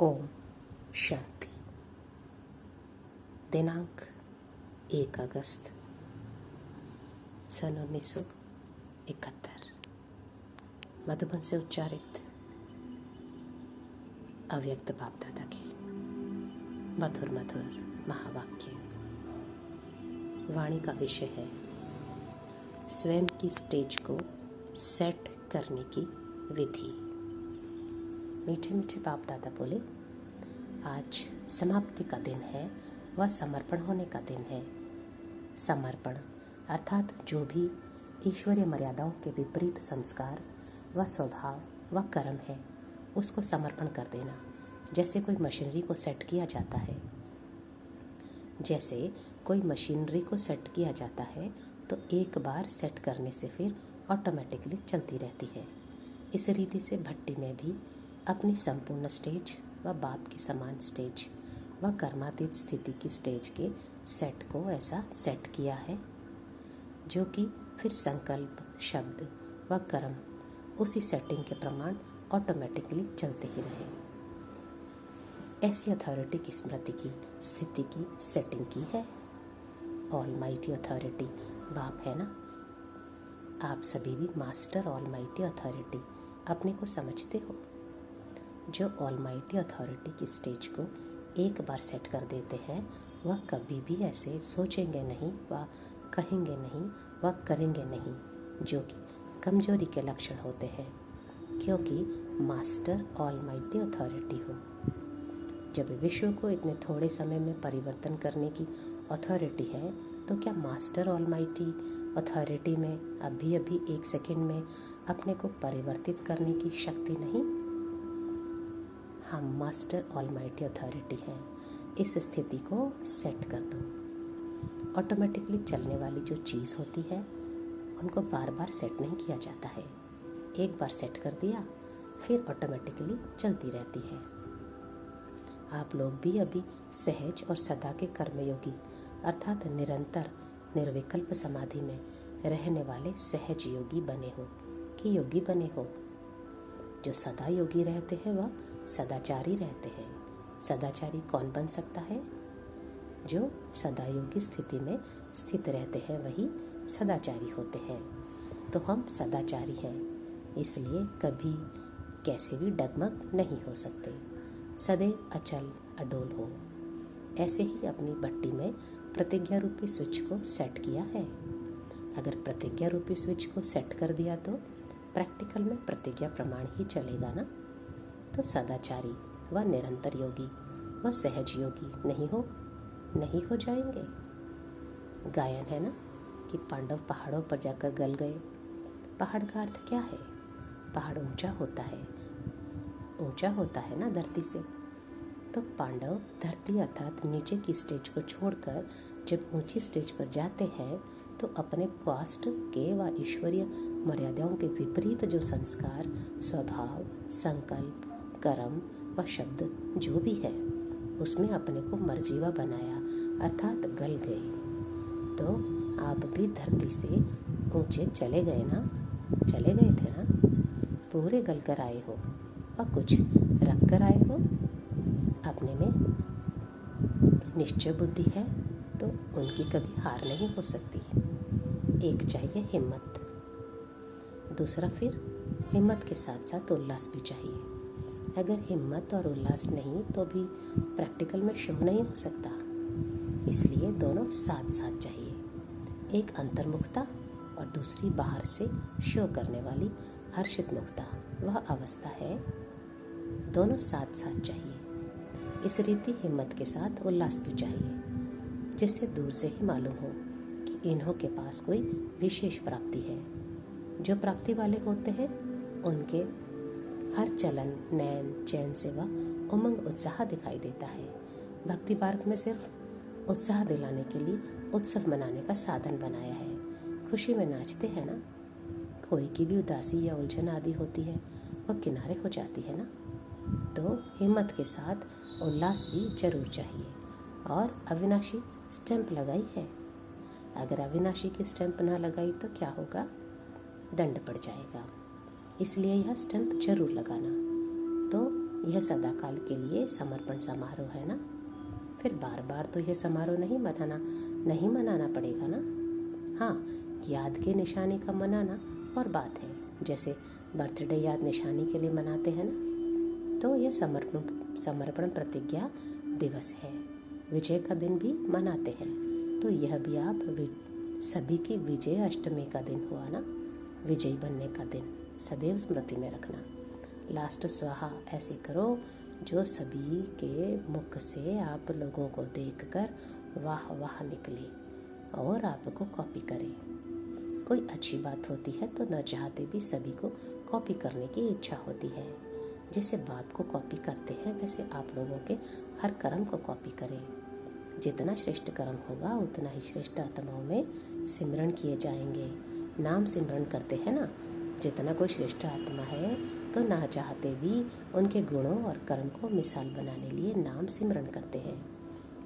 ओम शांति। दिनांक 1 अगस्त सन 1971। मधुबन से उच्चारित अव्यक्त बाप दादा के मधुर मधुर महावाक्य। वाणी का विषय है स्वयं की स्टेज को सेट करने की विधि। मीठे मीठे बाप दादा बोले, आज समाप्ति का दिन है, वह समर्पण होने का दिन है। समर्पण अर्थात जो भी ईश्वरीय मर्यादाओं के विपरीत संस्कार व स्वभाव व कर्म है उसको समर्पण कर देना। जैसे कोई मशीनरी को सेट किया जाता है, जैसे कोई मशीनरी को सेट किया जाता है तो एक बार सेट करने से फिर ऑटोमेटिकली चलती रहती है। इस रीति से भट्टी में भी अपनी संपूर्ण स्टेज व बाप के समान स्टेज व कर्मातीत स्थिति की स्टेज के सेट को ऐसा सेट किया है जो कि फिर संकल्प, शब्द व कर्म उसी सेटिंग के प्रमाण ऑटोमेटिकली चलते ही रहे। ऐसी अथॉरिटी की स्मृति की स्थिति की सेटिंग की है। ऑलमाइटी अथॉरिटी बाप है ना। आप सभी भी मास्टर ऑलमाइटी अथॉरिटी अपने को समझते हो। जो ऑलमाइटी अथॉरिटी की स्टेज को एक बार सेट कर देते हैं वह कभी भी ऐसे सोचेंगे नहीं, व कहेंगे नहीं, व करेंगे नहीं, जो कि कमजोरी के लक्षण होते हैं, क्योंकि मास्टर ऑलमाइटी अथॉरिटी हो। जब विश्व को इतने थोड़े समय में परिवर्तन करने की अथॉरिटी है तो क्या मास्टर ऑलमाइटी अथॉरिटी में अभी अभी 1 सेकंड में अपने को परिवर्तित करने की शक्ति नहीं? हम मास्टर ऑलमाइटी अथॉरिटी हैं। इस स्थिति को सेट कर दो। ऑटोमेटिकली चलने वाली जो चीज़ होती है उनको बार बार सेट नहीं किया जाता है। एक बार सेट कर दिया फिर ऑटोमेटिकली चलती रहती है। आप लोग भी अभी सहज और सदा के कर्मयोगी अर्थात निरंतर निर्विकल्प समाधि में रहने वाले सहज योगी बने हो कि योगी बने हो। जो सदा योगी रहते हैं वह सदाचारी रहते हैं। सदाचारी कौन बन सकता है? जो सदा योगी स्थिति में स्थित रहते हैं वही सदाचारी होते हैं। तो हम सदाचारी हैं, इसलिए कभी कैसे भी डगमग नहीं हो सकते। सदैव अचल अडोल हो। ऐसे ही अपनी भट्टी में प्रतिज्ञा रूपी स्विच को सेट किया है। अगर प्रतिज्ञा रूपी स्विच को सेट कर दिया तो प्रैक्टिकल में प्रतिज्ञा प्रमाण ही चलेगा ना। तो सदाचारी व निरंतर योगी व सहज योगी नहीं हो जाएंगे। गायन है ना कि पांडव पहाड़ों पर जाकर गल गए। पहाड़ का अर्थ क्या है? पहाड़ ऊंचा होता है ना धरती से। तो पांडव धरती अर्थात नीचे की स्टेज को छोड़कर जब ऊंची स्टेज पर जाते हैं तो अपने पास्ट के व ईश्वरीय मर्यादाओं के विपरीत जो संस्कार, स्वभाव, संकल्प, कर्म व शब्द जो भी है उसमें अपने को मर्जीवा बनाया अर्थात गल गए। तो आप भी धरती से ऊंचे चले गए थे ना। पूरे गल कर आए हो और कुछ रख कर आए हो। अपने में निश्चय बुद्धि है तो उनकी कभी हार नहीं हो सकती। एक चाहिए हिम्मत, दूसरा फिर हिम्मत के साथ साथ उल्लास भी चाहिए। अगर हिम्मत और उल्लास नहीं तो भी प्रैक्टिकल में शो नहीं हो सकता। इसलिए दोनों साथ साथ चाहिए। एक अंतर्मुखता और दूसरी बाहर से शो करने वाली हर्षित मुक्ता, वह अवस्था है। दोनों साथ साथ चाहिए। इस रीति हिम्मत के साथ उल्लास भी चाहिए, जिससे दूर से ही मालूम हो कि इन्हों के पास कोई विशेष प्राप्ति है। जो प्राप्ति वाले होते हैं उनके हर चलन, नैन, चैन से वह उमंग उत्साह दिखाई देता है। भक्ति मार्ग में सिर्फ उत्साह दिलाने के लिए उत्सव मनाने का साधन बनाया है। खुशी में नाचते हैं ना। कोई की भी उदासी या उलझन आदि होती है वह किनारे हो जाती है ना। तो हिम्मत के साथ उल्लास भी जरूर चाहिए। और अविनाशी स्टैंप लगाई है। अगर अविनाशी की स्टैंप ना लगाई तो क्या होगा? दंड पड़ जाएगा। इसलिए यह स्टैंप जरूर लगाना। तो यह सदाकाल के लिए समर्पण समारोह है ना। फिर बार बार तो यह समारोह नहीं मनाना पड़ेगा ना। हाँ, याद के निशानी का मनाना और बात है, जैसे बर्थडे याद निशानी के लिए मनाते हैं ना, तो यह समर्पण प्रतिज्ञा दिवस है। विजय का दिन भी मनाते हैं, तो यह भी आप सभी की विजय अष्टमी का दिन हुआ ना, विजयी बनने का दिन, सदैव स्मृति में रखना। लास्ट स्वाहा ऐसे करो जो सभी के मुख से आप लोगों को देखकर वाह वाह निकले और आपको कॉपी करें। कोई अच्छी बात होती है तो न चाहते भी सभी को कॉपी करने की इच्छा होती है। जैसे बाप को कॉपी करते हैं वैसे आप लोगों के हर कर्म को कॉपी करें। जितना श्रेष्ठ कर्म होगा उतना ही श्रेष्ठ आत्माओं में सिमरण किए जाएंगे। नाम सिमरण करते हैं ना, जितना कोई श्रेष्ठ आत्मा है तो ना चाहते भी उनके गुणों और कर्म को मिसाल बनाने लिए नाम सिमरण करते हैं।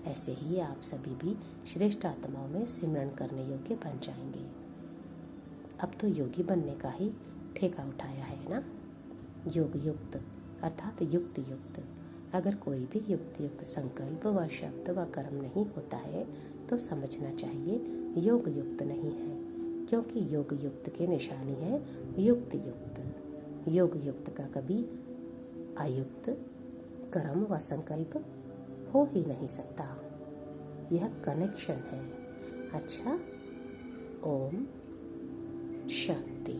ऐसे ही आप सभी भी श्रेष्ठ आत्माओं में सिमरण करने योग्य बन जाएंगे। अब तो योगी बनने का ही ठेका उठाया है ना। योग युक्त अर्थात युक्त युक्त। अगर कोई भी युक्त संकल्प व शब्द व कर्म नहीं होता है तो समझना चाहिए योग युक्त नहीं है, क्योंकि योग युक्त के निशानी है युक्त युक्त। योग युक्त का कभी अयुक्त कर्म व संकल्प हो ही नहीं सकता। यह कनेक्शन है। अच्छा, ओम शांति।